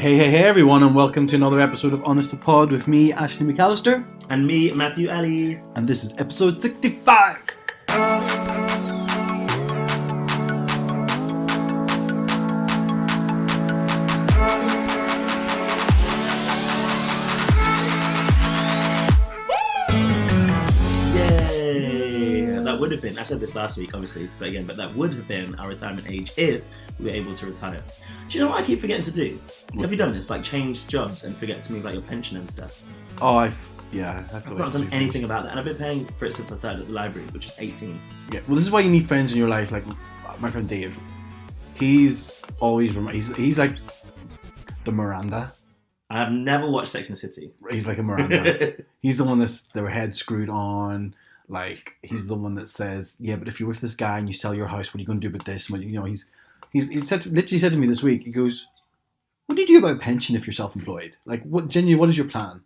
Hey everyone, and welcome to another episode of Honest to Pod with me, Ashley McAllister. And me, Matthew Ali. And this is episode 65. That would have been, I said this last week obviously, but that would have been our retirement age if we were able to retire. Do you know what I keep forgetting to do? Have you done this? Like change jobs and forget to move like your pension and stuff? Oh, I've not done anything about that, and I've been paying for it since I started at the library, which is 18. Yeah, well, this is why you need friends in your life, like my friend Dave. He's always he's like the Miranda. I have never watched Sex and the City. He's like a Miranda. He's the one that's their head screwed on. Like he's the one that says, "Yeah, but if you're with this guy and you sell your house, what are you going to do with this?" And he literally said to me this week. He goes, "What do you do about pension if you're self-employed? Like, what genuinely? What is your plan?"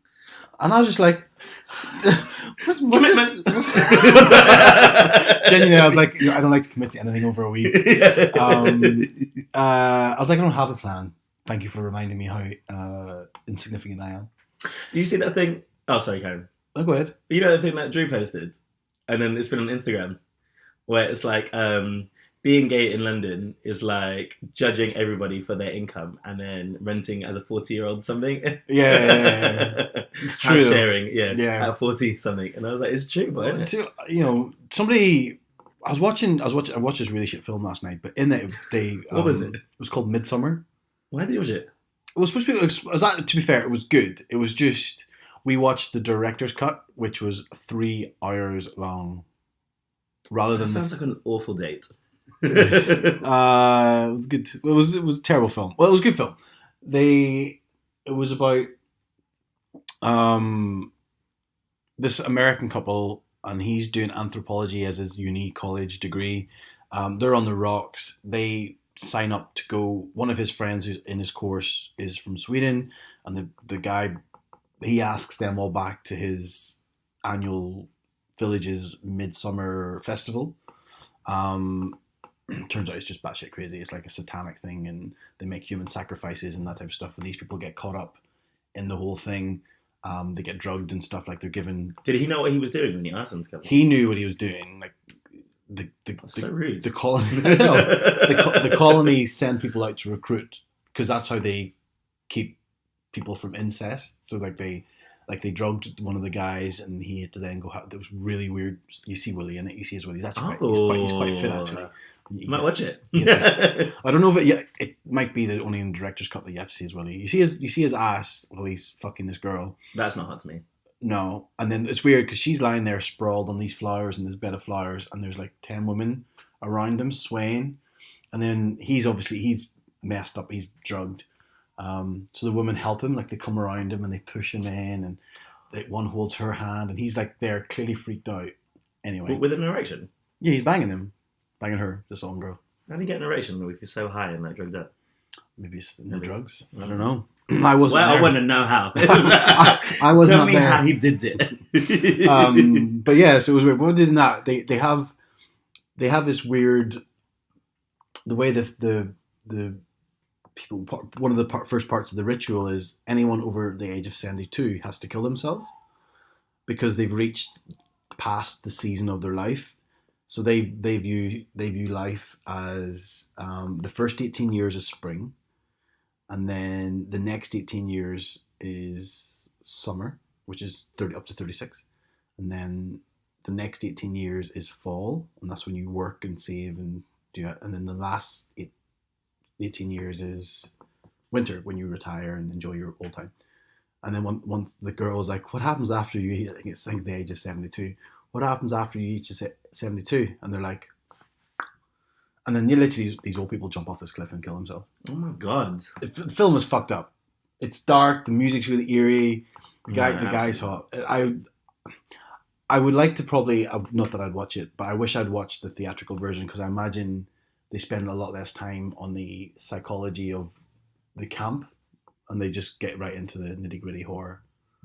And I was just like, what's this? Genuinely, I was like, I don't like to commit to anything over a week. I was like, I don't have a plan. Thank you for reminding me how insignificant I am. Do you see that thing? Oh, sorry, Karen. Oh, go ahead. You know the thing that Drew posted? And then it's been on Instagram, where it's like, being gay in London is like judging everybody for their income and then renting as a 40-year-old something. Yeah. It's true. House sharing, at 40 something. And I was like, it's true, but isn't it? Somebody, I watched this really shit film last night, but in it, what was it? It was called Midsummer. Why did you watch it? It was supposed to be, to be fair, it was good. It was just, we watched the director's cut, which was 3 hours long. Rather than sounds like an awful date. It was good. It was a terrible film. Well, it was a good film. It was about this American couple, and he's doing anthropology as his uni college degree. They're on the rocks. They sign up to go. One of his friends who's in his course is from Sweden, and the guy, he asks them all back to his annual village's midsummer festival. Turns out it's just batshit crazy. It's like a satanic thing, and they make human sacrifices and that type of stuff. And these people get caught up in the whole thing. They get drugged and stuff. Like they're given. Did he know what he was doing when he asked them to come? He knew what he was doing. Like That's so rude. The colony, I know. The colony send people out to recruit because that's how they keep people from incest. So they drugged one of the guys, and he had to then go. It was really weird. You see Willie in it. You see his Willie. He's actually he's quite fit actually. You might watch it. I don't know if it might be the only in the director's cut that you actually see his Willie. You see his ass while he's fucking this girl. That's not hot to me. No, and then it's weird because she's lying there sprawled on these flowers in this bed of flowers, and there's like 10 women around them swaying, and then he's messed up. He's drugged. So the women help him, like they come around him and they push him in, and one holds her hand, and he's like they're clearly freaked out. Anyway, with an erection. Yeah, he's banging her, this old girl. How do you get an erection if you're so high and like drugged up? Maybe it's in the drugs. I don't know. I wasn't. Well, there. I want to know how. I wasn't. Tell me there. how he did it. But yeah, so it was weird. What did that? They have this weird. The way the people. One of the first parts of the ritual is anyone over the age of 72 has to kill themselves because they've reached past the season of their life. So they view life as the first 18 years is spring, and then the next 18 years is summer, which is 30 up to 36, and then the next 18 years is fall, and that's when you work and save and do it, and then the last 18 years is winter, when you retire and enjoy your old time. And then once the girl's like, what happens after you? I think the age is 72. What happens after you reach 72? And they're like, and then literally these old people jump off this cliff and kill themselves. Oh my god! The film is fucked up. It's dark. The music's really eerie. The guy's hot. I would like to probably, not that I'd watch it, but I wish I'd watched the theatrical version because I imagine they spend a lot less time on the psychology of the camp, and they just get right into the nitty gritty horror.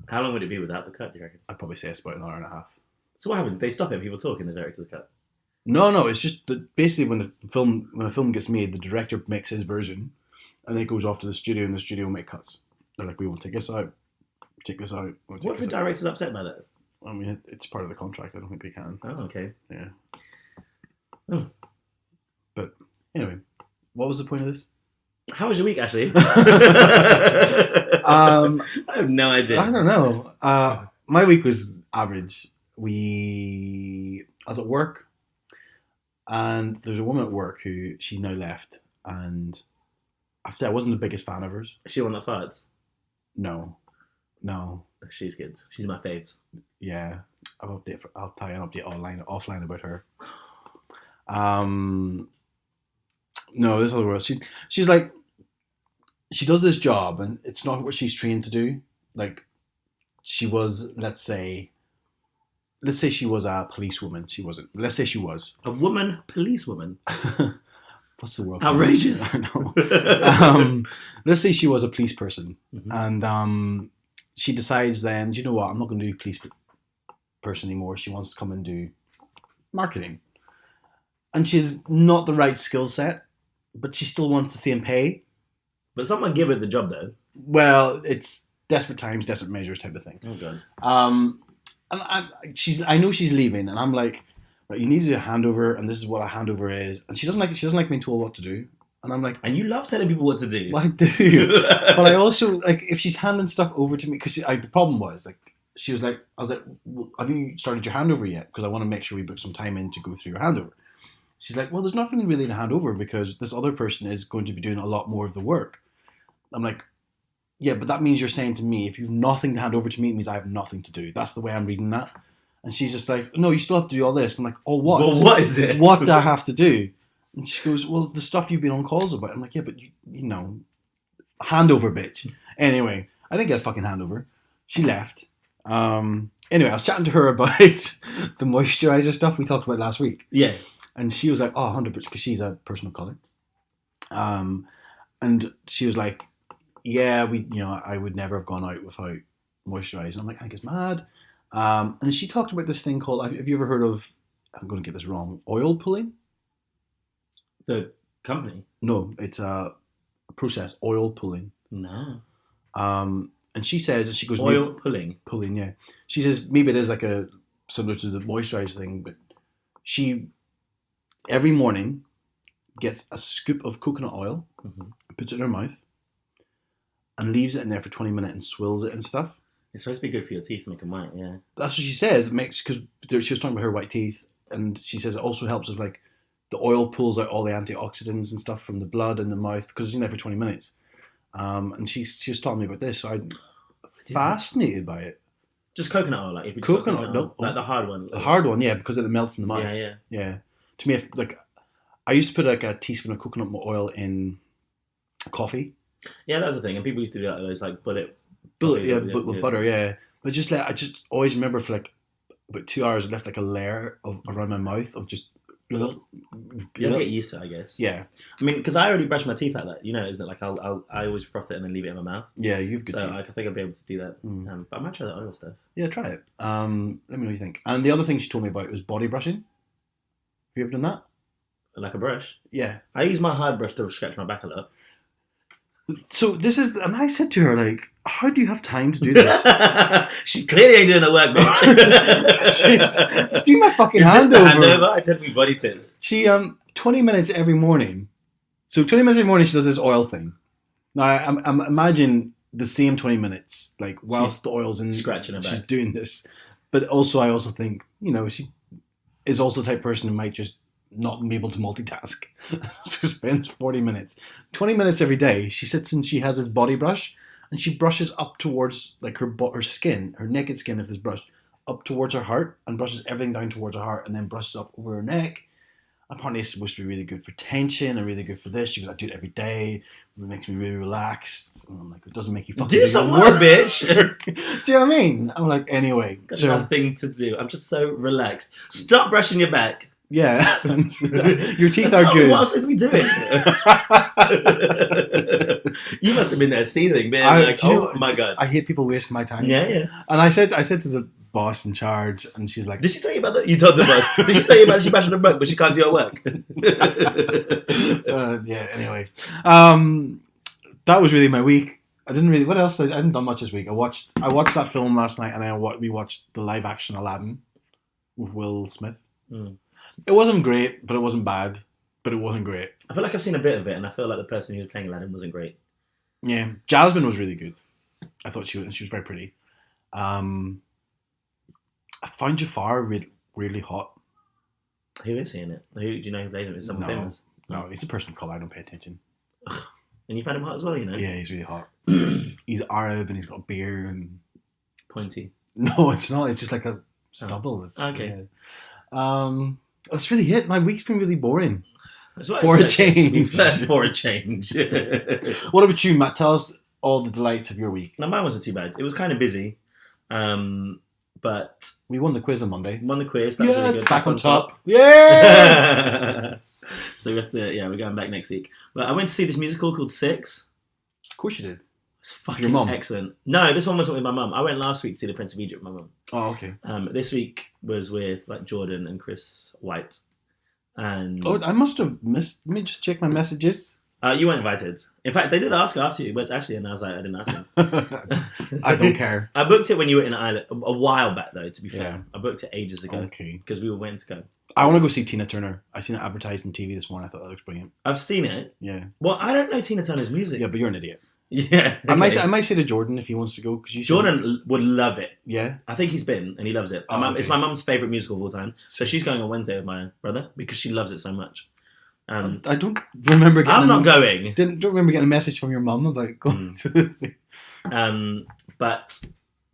How long would it be without the cut, do you reckon? I'd probably say it's about an hour and a half. So what happens? They stop it, people talk in the director's cut? No, it's just that basically when a film gets made, the director makes his version, and then it goes off to the studio, and the studio will make cuts. They're like, we will take this out, take this out. We'll take What if the this out. director's upset by that? I mean, it's part of the contract. I don't think they can. Oh, okay. Yeah. Oh. But anyway, what was the point of this? How was your week, Ashley? I have no idea. don't know. My week was average. I was at work, and there's a woman at work who she's now left, and I have to say I wasn't the biggest fan of hers. Is she one that farts? No. She's good. She's my faves. Yeah, I'll tell you an update offline about her. No, this other girl. She's like, she does this job, and it's not what she's trained to do. Like, she was, let's say she was a policewoman. She wasn't. Let's say she was a woman policewoman. What's the word? Outrageous. I know. Let's say she was a police person, Mm-hmm. and she decides then, do you know what? I'm not going to do police person anymore. She wants to come and do marketing, and she's not the right skill set, but she still wants the same pay. But someone give her the job though. Well, it's desperate times, desperate measures type of thing. Oh god. And I know she's leaving, and I'm like, right, you need to do a handover, and this is what a handover is. And she doesn't like being told what to do. And I'm like, and you love telling people what to do. well, I do, but I also like if she's handing stuff over to me because the problem was like she was like, I was like, well, have you started your handover yet? Because I want to make sure we book some time in to go through your handover. She's like, well, there's nothing really to hand over because this other person is going to be doing a lot more of the work. I'm like, yeah, but that means you're saying to me, if you've nothing to hand over to me, it means I have nothing to do. That's the way I'm reading that. And she's just like, no, you still have to do all this. I'm like, oh, what? Well, what is it? What do I have to do? And she goes, well, the stuff you've been on calls about. I'm like, yeah, but you know, handover, bitch. Anyway, I didn't get a fucking handover. She left. Anyway, I was chatting to her about the moisturizer stuff we talked about last week. Yeah. And she was like, oh, 100%, because she's a person of colour. And she was like, yeah, I would never have gone out without moisturising. I'm like, I think it's mad. And she talked about this thing called, have you ever heard of, I'm going to get this wrong, oil pulling? The company? No, it's a process, oil pulling. No. And she says, she goes, oil pulling? Pulling, yeah. She says, maybe it is like similar to the moisturiser thing, but she, every morning, gets a scoop of coconut oil, puts it in her mouth, and leaves it in there for 20 minutes and swills it and stuff. It's supposed to be good for your teeth to make them white, yeah. That's what she says. It makes, because she was talking about her white teeth, and she says it also helps with like the oil pulls out all the antioxidants and stuff from the blood and the mouth because it's in there for 20 minutes. And she was telling me about this, so I'm fascinated by it. Just coconut oil, like if you coconut oil, like the hard one. The hard one, yeah, because it melts in the mouth. Yeah. To me, I used to put like a teaspoon of coconut oil in coffee. Yeah, that was the thing, and people used to do that. Those like bullet, yeah, but with butter, yeah. But just I just always remember for like about 2 hours, it left like a layer around my mouth of just. You have to get used to it, I guess. Yeah, I mean, because I already brush my teeth like that. You know, isn't it? Like I always froth it and then leave it in my mouth. Yeah, you've good teeth. So I think I'll be able to do that. But I might try the oil stuff. Yeah, try it. Let me know what you think. And the other thing she told me about was body brushing. Have you ever done that? Like a brush? Yeah. I use my hard brush to scratch my back a lot. So this is, and I said to her, like, how do you have time to do this? She clearly ain't doing her work, bitch. she's doing my fucking handover. I tell me body tips. She 20 minutes every morning. So 20 minutes every morning she does this oil thing. Now I imagine the same 20 minutes, like whilst the oil's in, scratching her back. She's doing this. But also I also think, she is also the type of person who might just not be able to multitask. So spends 40 minutes. 20 minutes every day, she sits and she has this body brush and she brushes up towards like her skin, her naked skin of this brush, up towards her heart and brushes everything down towards her heart and then brushes up over her neck. Apparently it's supposed to be really good for tension and really good for this. She goes, I do it every day. It makes me really relaxed. And I'm like, it doesn't make you fucking do some work, bitch. Do you know what I mean? I'm like, anyway. Got nothing to do. I'm just so relaxed. Stop brushing your back. Yeah, your teeth are good. What else is we doing? You must have been there seething, man. My god, I hate people wasting my time. Yeah. And I said to the boss in charge, and she's like, "Did she tell you about that? You told the boss. Did she tell you about she bashing her book, but she can't do her work?" Yeah. Anyway, That was really my week. I didn't really. What else? I hadn't done much this week. I watched that film last night, and we watched the live action Aladdin with Will Smith. Mm. It wasn't great, but it wasn't bad. But it wasn't great. I feel like I've seen a bit of it, and I feel like the person who was playing Aladdin wasn't great. Yeah, Jasmine was really good. I thought she was very pretty. I found Jafar really hot. Who is he in it? Who do you know who plays him? Is someone famous? No, he's a person of colour. I don't pay attention. And you found him hot as well, you know? Yeah, he's really hot. He's Arab and he's got a beard and Pointy. no, it's not. It's just like a stubble. It's, okay. Yeah. That's really it. My week's been really boring. For a change. For a change. What about you, Matt? Tell us all the delights of your week. No, mine wasn't too bad. It was kind of busy. But we won the quiz on Monday. Won the quiz. That was really good. Back on top. Yeah! So we're going back next week. But I went to see this musical called Six. Of course you did. It's fucking excellent. No, this one wasn't with my mum. I went last week to see The Prince of Egypt with my mum. Oh, okay. This week was with like Jordan and Chris White. And I must have missed. Let me just check my messages. You weren't invited. In fact, they did ask after you, where's Ashley? And I was like, I didn't ask him. I don't care. I booked it when you were in Ireland a while back, though. To be fair, I booked it ages ago. Okay. Because we were waiting to go. I want to go see Tina Turner. I seen it advertised on TV this morning. I thought that looks brilliant. I've seen it. Yeah. Well, I don't know Tina Turner's music. Yeah, but you're an idiot. Yeah. Okay. I might say to Jordan if he wants to go because Jordan would love it. Yeah. I think he's been and he loves it. Okay. It's my mum's favourite musical of all time. So she's going on Wednesday with my brother because she loves it so much. I don't remember getting I'm not going. Don't remember getting a message from your mum about going to the thing. But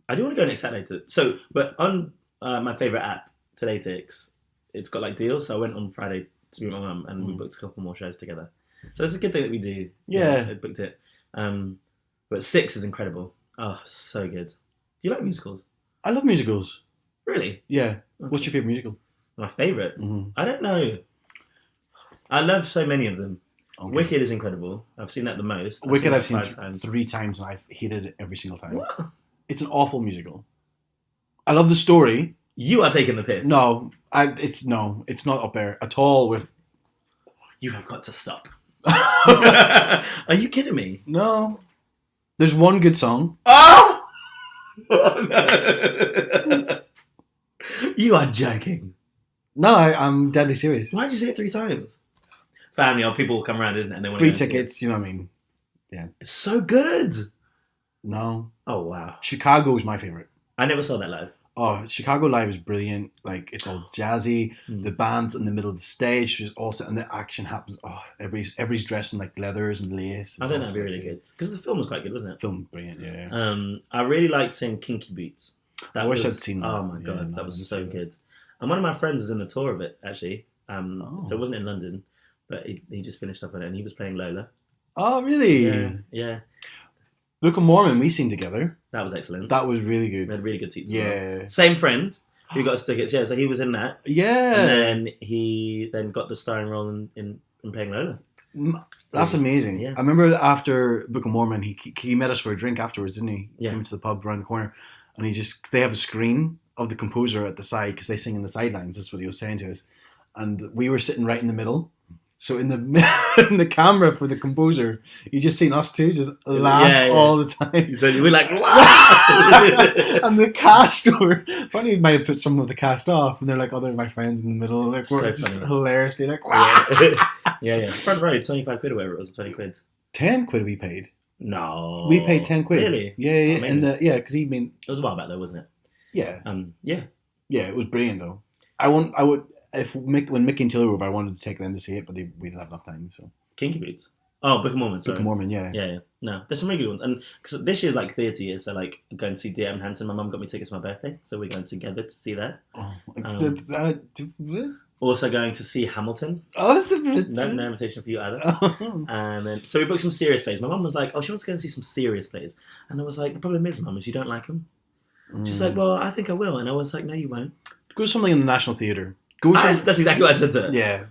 I do want to go next Saturday but on my favourite app, Todaytix, it's got like deals. So I went on Friday to be with my mum and we booked a couple more shows together. So it's a good thing that we do. Yeah. I booked it. But Six is incredible. Oh, so good. Do you like musicals? I love musicals. Really? Yeah. Okay. What's your favourite musical? My favourite? Mm-hmm. I don't know. I love so many of them. Okay. Wicked is incredible. I've seen that the most. I've seen 5 times. 3 times and I've hated it every single time. What? It's an awful musical. I love the story. You are taking the piss. No, it's not up there at all with... You have got to stop. Are you kidding me? No. There's one good song. Oh! No. You are joking. No, I'm deadly serious. Why did you say it 3 times? Family, people will come around, isn't it? And they want Free tickets, you know what I mean? Yeah. It's so good. No. Oh, wow. Chicago's my favourite. I never saw that live. Oh, Chicago Live is brilliant. Like, it's all jazzy. The band's in the middle of the stage. There's also, and the action happens. Oh, everybody's dressed in like leathers and lace. I think that'd be really good. Because the film was quite good, wasn't it? Film, brilliant, yeah. I really liked seeing Kinky Boots. I wish I'd seen that. Oh my god, that was so good. And one of my friends was in the tour of it, actually. So it wasn't in London, but he just finished up on it and he was playing Lola. Oh, really? Yeah. Book of Mormon, we seen together. That was excellent. That was really good. We had really good seats. Yeah. Well. Same friend who got us tickets. Yeah, so he was in that. Yeah. And then he got the starring role in playing Lola. That's amazing. Yeah. I remember after Book of Mormon, he met us for a drink afterwards, didn't he? Yeah. Came into the pub around the corner, and they have a screen of the composer at the side because they sing in the sidelines. That's what he was saying to us, and we were sitting right in the middle. So in the camera for the composer, you just seen us two just laugh all the time. So we're like, laugh! And the cast were funny. He might have put some of the cast off, and they're like other of my friends in the middle, like we're just funny. Hilariously like, wow. Yeah. Front row, 25 quid or whatever it was, 20 quid. 10 quid we paid. No, we paid 10 quid. Really? Yeah. And because he mean it was a while back though, wasn't it? Yeah. Yeah. It was brilliant though. I would. When Mickey and Taylor were over, I wanted to take them to see it, but we didn't have enough time. So Kinky Boots. Oh, Book of Mormon. Sorry. Book of Mormon, yeah. No, there's some really good ones, and because this year's like theatre year, so like I'm going to see Dear Evan Hansen. My mum got me tickets for my birthday, so we're going together to see that. Also going to see Hamilton. Oh, that's a bit... No invitation for you either. And then so we booked some serious plays. My mum was like, "Oh, she wants to go and see some serious plays," and I was like, "The problem is, Mum, is you don't like them." She's like, "Well, I think I will," and I was like, "No, you won't." Go to something in the National Theatre. That's exactly what I said to her. Yeah.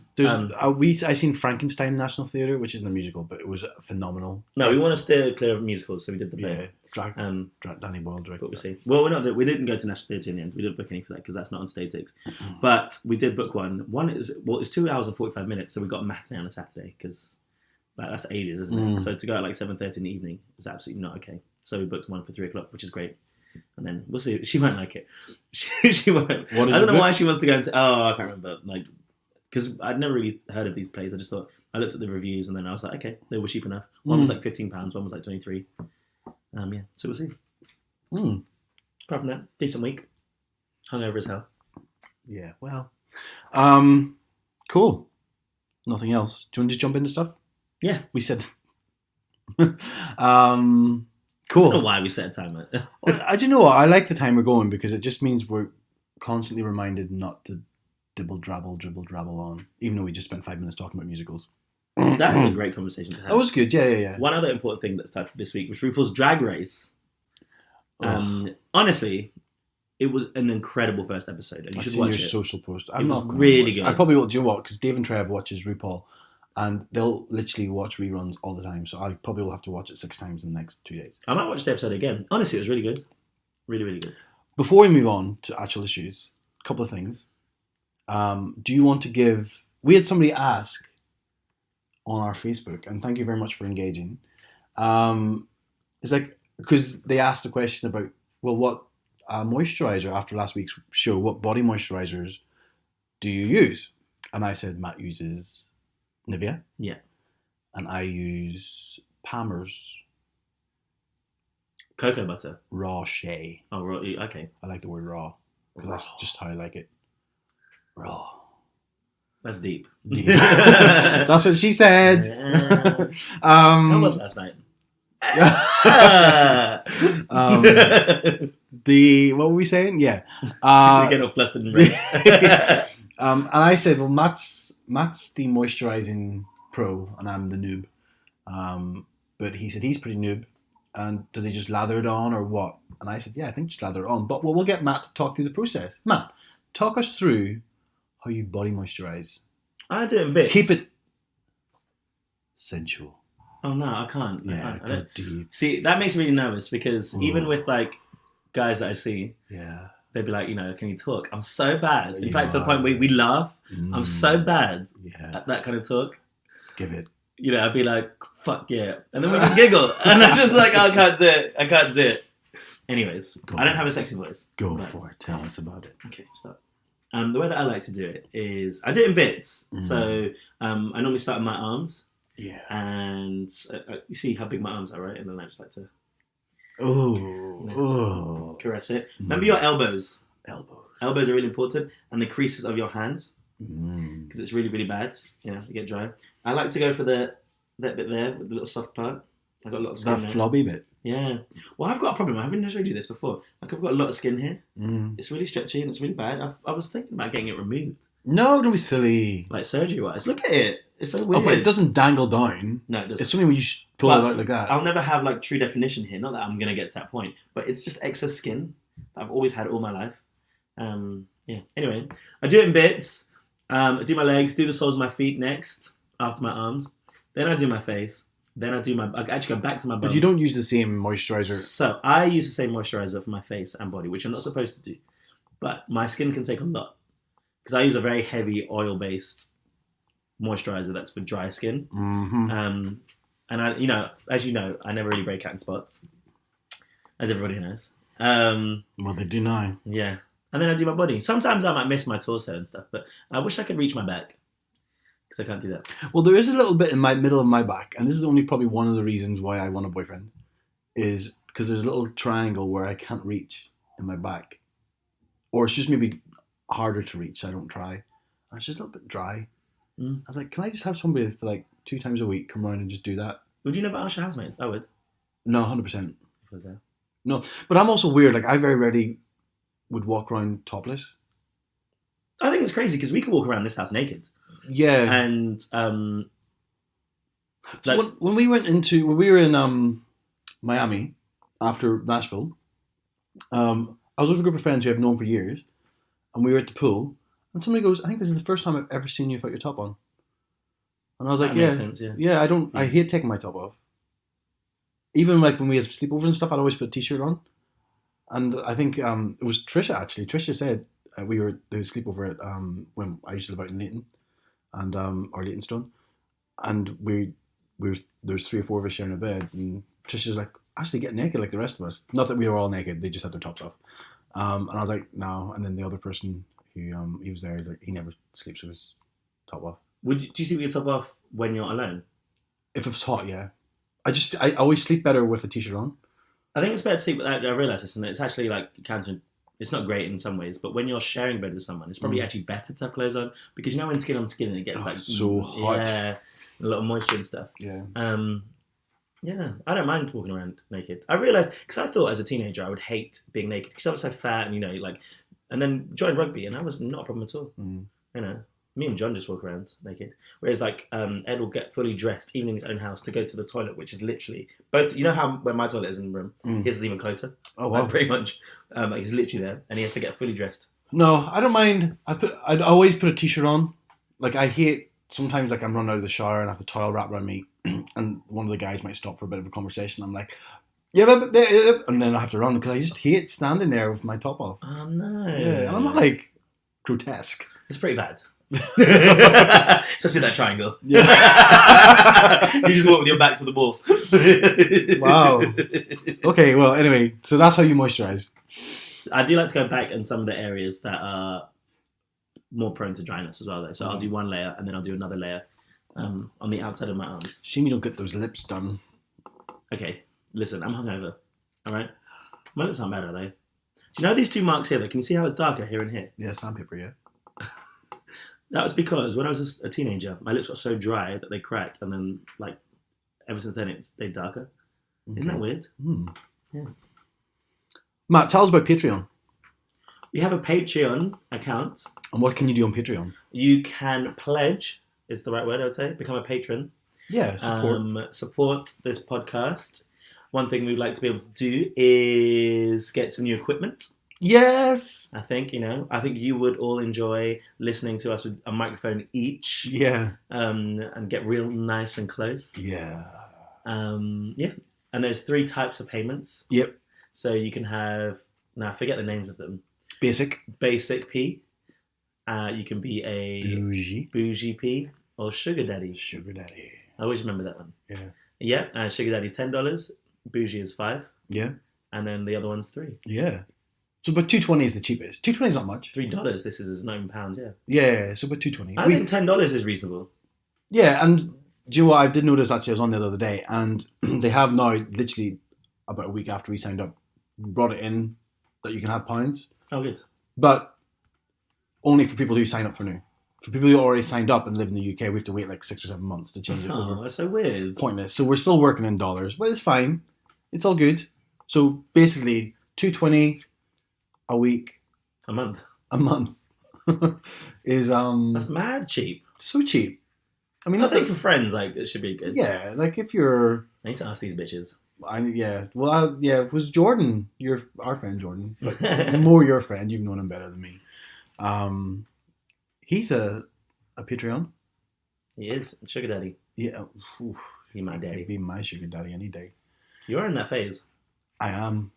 I seen Frankenstein National Theatre, which isn't a musical, but it was phenomenal. No, we want to steer clear of musicals, so we did the play. Yeah. Danny Boyle directed. But we'll see. Well, we didn't go to National Theatre in the end. We didn't book any for that because that's not on Statix. But we did book one. It's 2 hours and 45 minutes, so we got a matinee on a Saturday because Like, that's ages, isn't it? So to go at like 7:30 in the evening is absolutely not okay. So we booked one for 3:00, which is great. And then we'll see. She won't like it. She won't. I don't know why she wants to go into. Oh, I can't remember. Like, because I'd never really heard of these plays. I just thought I looked at the reviews and then I was like, okay, they were cheap enough. One was like £15, one was like 23. Yeah, so we'll see. Apart from that, decent week. Hungover as hell. Yeah. Well. Cool. Nothing else. Do you want to just jump into stuff? Yeah, we said. Cool. I don't know why we set a timer. Well, I do know what I like the timer going because it just means we're constantly reminded not to dribble drabble on, even though we just spent 5 minutes talking about musicals. That was a great conversation to have. That was good. Yeah. One other important thing that started this week was RuPaul's Drag Race. Honestly, it was an incredible first episode, and you should watch it. Your social post. It was really good. I probably will. Do you know what? Because Dave and Trev watches RuPaul. And they'll literally watch reruns all the time. So I probably will have to watch it 6 times in the next 2 days. I might watch the episode again. Honestly, it was really good. Really, really good. Before we move on to actual issues, a couple of things. Do you want to give... We had somebody ask on our Facebook, and thank you very much for engaging. It's like, because they asked a question about, well, what moisturiser, after last week's show, what body moisturisers do you use? And I said Matt uses... Nivea. Yeah. And I use Palmer's cocoa butter. Raw Shea. Oh, raw. Okay. I like the word raw. Because that's just how I like it. Raw. That's deep. That's what she said. How was last night? What were we saying? Yeah. You get all flustered and red. And I said, well, Matt's the moisturising pro, and I'm the noob. But he said he's pretty noob. And does he just lather it on or what? And I said, yeah, I think just lather it on. But we'll get Matt to talk through the process. Matt, talk us through how you body moisturise. I do it in bits. Keep it sensual. Oh no, I can't. Yeah, I don't. Deep. See, that makes me really nervous because even with like guys that I see, they'd be like, can you talk? I'm so bad. In fact, to the point where we laugh. I'm so bad at that kind of talk. Give it. I'd be like, fuck yeah. And then we just giggle. And I'm just like, I can't do it. Anyways, I don't have a sexy voice. Go for it. Tell us about it. Okay, stop. The way that I like to do it is, I do it in bits. So I normally start in my arms. Yeah. And you see how big my arms are, right? And then I just like to caress it. Remember your elbows. Elbows are really important. And the creases of your hands. Because it's really, really bad. You get dry. I like to go for that bit there, with the little soft part. I've got a lot of skin there. Flobby bit. Yeah. Well, I've got a problem. I haven't showed you this before. Like, I've got a lot of skin here. It's really stretchy and it's really bad. I was thinking about getting it removed. No, don't be silly. Like, surgery-wise. Look at it. It's so weird. Oh, but it doesn't dangle down. No, it doesn't. It's only when you pull it out like that. I'll never have, like, true definition here. Not that I'm going to get to that point. But it's just excess skin that I've always had all my life. Yeah. Anyway, I do it in bits. I do my legs, do the soles of my feet next, after my arms. Then I do my face. Then I actually go back to my bum. But you don't use the same moisturiser. So I use the same moisturiser for my face and body, which I'm not supposed to do. But my skin can take a lot. Because I use a very heavy oil-based moisturiser that's for dry skin. And I, as you know, I never really break out in spots. As everybody knows. Well, they do now. Yeah. And then I do my body. Sometimes I might miss my torso and stuff, but I wish I could reach my back. Because I can't do that. Well, there is a little bit in my middle of my back, and this is only probably one of the reasons why I want a boyfriend, is because there's a little triangle where I can't reach in my back. Or it's just maybe harder to reach, so I don't try. And it's just a little bit dry. I was like, can I just have somebody for like 2 times a week come around and just do that? Would you never ask your housemates? I would. No, 100%. No, but I'm also weird. Like, I very rarely would walk around topless. I think it's crazy because we could walk around this house naked. Yeah. And so when we were in Miami after Nashville, I was with a group of friends who I've known for years, and we were at the pool, and somebody goes, I think this is the first time I've ever seen you without your top on. And I was like, that makes sense, yeah. Yeah, I hate taking my top off. Even like when we had sleepovers and stuff, I'd always put a t-shirt on. And I think it was Trisha actually. Trisha said there was a sleepover at when I used to live out in Leighton, and or Leytonstone, and we there's 3 or 4 of us sharing a bed, and Trisha's like, actually get naked like the rest of us. Not that we were all naked; they just had their tops off. And I was like, no. And then the other person who he was there, he's like, he never sleeps with his top off. Do you sleep with your top off when you're alone? If it's hot, yeah. I always sleep better with a t-shirt on. I think it's better to sleep without. I realise this, and it's actually like it's not great in some ways, but when you're sharing bed with someone, it's probably actually better to have clothes on, because when skin on skin, it gets so hot. Yeah, a lot of moisture and stuff. Yeah. Yeah, I don't mind walking around naked. I realised, because I thought as a teenager I would hate being naked because I was so fat, and and then joined rugby, and that was not a problem at all. Me and John just walk around naked. Whereas Ed will get fully dressed, even in his own house, to go to the toilet, which is literally both. You know how where my toilet is in the room, his is even closer. Oh wow, pretty much. He's literally there, and he has to get fully dressed. No, I don't mind. I'd always put a t-shirt on. Like I hate sometimes like I'm running out of the shower and I have the towel wrapped around me, and one of the guys might stop for a bit of a conversation. I'm like, yeah, and then I have to run because I just hate standing there with my top off. Oh no! Yeah, and I'm not like grotesque. It's pretty bad. Especially that triangle. Yeah. You just walk with your back to the wall. Wow. Okay, well, anyway, so that's how you moisturize. I do like to go back in some of the areas that are more prone to dryness as well, though. So I'll do one layer and then I'll do another layer on the outside of my arms. Shame you don't get those lips done. Okay, listen, I'm hungover. All right? My lips aren't bad, are they? Do you know these 2 marks here, though? Can you see how it's darker here and here? Yeah, sandpaper, yeah. That was because when I was a teenager, my lips got so dry that they cracked, and then ever since then it's stayed darker. Okay. Isn't that weird? Yeah. Matt, tell us about Patreon. We have a Patreon account. And what can you do on Patreon? You can pledge, is the right word I would say, become a patron. Yeah, support. Support this podcast. One thing we'd like to be able to do is get some new equipment. Yes. I think you would all enjoy listening to us with a microphone each. Yeah. And get real nice and close. Yeah. Yeah. And there's 3 types of payments. Yep. So you can have, now I forget the names of them. Basic P. You can be a bougie P or sugar daddy. Sugar daddy. I always remember that one. Yeah. Yeah. Sugar daddy's $10. Bougie is $5. Yeah. And then the other one's $3. Yeah. So, but $2.20 is the cheapest. $2.20 is not much. $3. This is £9. Yeah. Yeah. So, but $2.20. I think $10 is reasonable. Yeah, and do you know what I did notice? Actually, I was on the other day, and they have now literally about a week after we signed up, brought it in that you can have pounds. Oh, good. But only for people who sign up for new. For people who already signed up and live in the UK, we have to wait like 6 or 7 months to change it over. Oh, that's so weird. Pointless. So we're still working in dollars, but it's fine. It's all good. So basically, $2.20 a week, a month is that's mad cheap. So cheap. I mean, I think for friends, it should be good. Yeah, like if you're. I need to ask these bitches. It was Jordan, our friend Jordan, but more your friend. You've known him better than me. He's a Patreon. He is sugar daddy. Yeah, He's my daddy. He'd be my sugar daddy any day. You're in that phase. I am.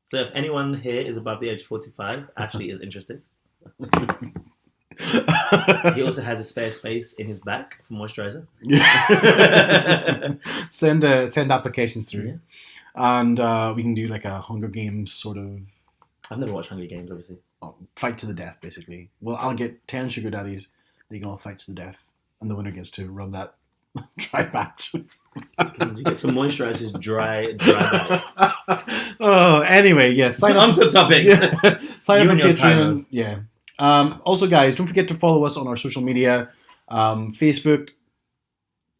So if anyone here is above the age of 45, Ashley is interested. He also has a spare space in his back for moisturizer. Send applications through, yeah. And we can do like a Hunger Games sort of. I've never watched Hunger Games, obviously. Fight to the death, basically. Well, I'll get 10 sugar daddies. They can all fight to the death, and the winner gets to rub that dry patch. You get some moisturizers dry back. Oh, anyway, yes. Sign up. On to topics. Yeah. Sign up for Patreon. Yeah. Also, guys, don't forget to follow us on our social media, Facebook,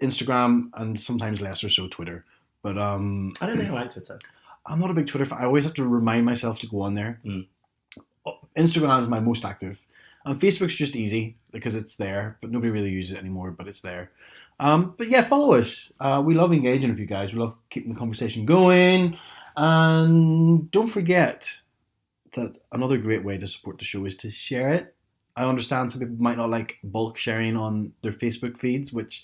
Instagram, and sometimes less or so Twitter. But I don't think I like Twitter. I'm not a big Twitter fan. I always have to remind myself to go on there. Instagram is my most active. And Facebook's just easy because it's there, but nobody really uses it anymore, but it's there. But yeah, follow us. We love engaging with you guys. We love keeping the conversation going. And don't forget that another great way to support the show is to share it. I understand some people might not like bulk sharing on their Facebook feeds, which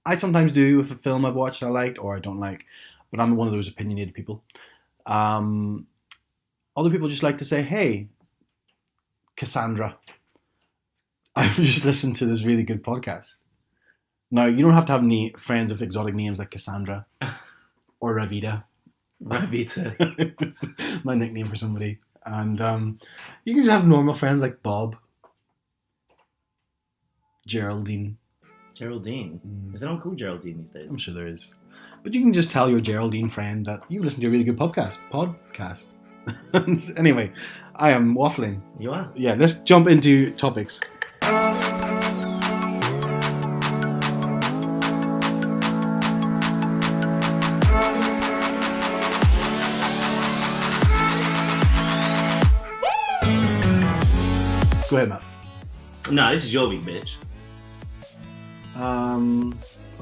I sometimes do with a film I've watched I liked or I don't like, but I'm one of those opinionated people. Other people just like to say, hey, Cassandra, I've just listened to this really good podcast. Now, you don't have to have friends with exotic names like Cassandra or Ravita. Ravita. My nickname for somebody. And you can just have normal friends like Bob. Geraldine. Geraldine? Is anyone called Geraldine these days? I'm sure there is. But you can just tell your Geraldine friend that you've listened to a really good podcast. Anyway, I am waffling. You are? Yeah, let's jump into topics. Go ahead, Matt. No, this is your week, bitch. Oh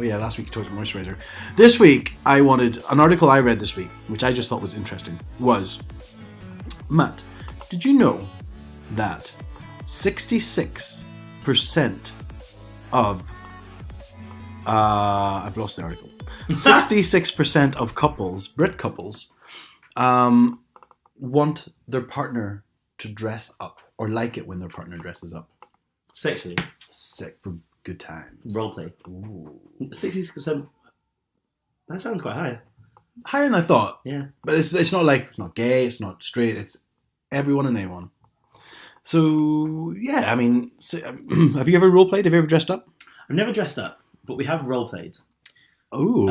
yeah, last week you talked about moisturizer. This week I wanted an article I read this week, which I just thought was interesting. Was Matt, did you know that 66% of I've lost the article. 66% of couples, Brit couples, want their partner to dress up or like it when their partner dresses up. Sexually. Sick for good times. Roleplay. Ooh. 60%. That sounds quite high. Higher than I thought. Yeah. But it's not like, it's not gay, it's not straight, it's everyone and anyone. So, yeah, I mean, have you ever roleplayed? Have you ever dressed up? I've never dressed up, but we have roleplayed. Oh.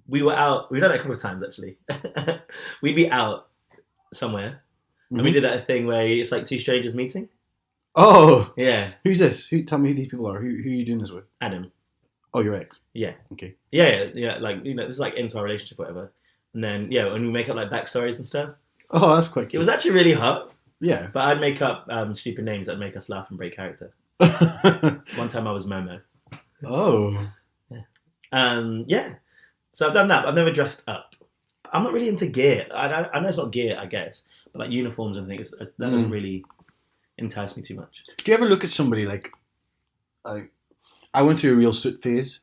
We were out, we've done it a couple of times actually. We'd be out somewhere. And we did that thing where it's like two strangers meeting. Oh. Yeah. Who's this? Tell me who these people are. Who are you doing this with? Adam. Oh, your ex? Yeah. Okay. Yeah. Like, you know, this is like into our relationship or whatever. And then, yeah, when we make up like backstories and stuff. Oh, that's quite cute. It was actually really hot. Yeah. But I'd make up stupid names that make us laugh and break character. One time I was Momo. Oh. Yeah. Yeah. So I've done that. But I've never dressed up. I'm not really into gear. I know it's not gear, I guess. But like uniforms and things, that doesn't really entice me too much. Do you ever look at somebody like I went through a real suit phase,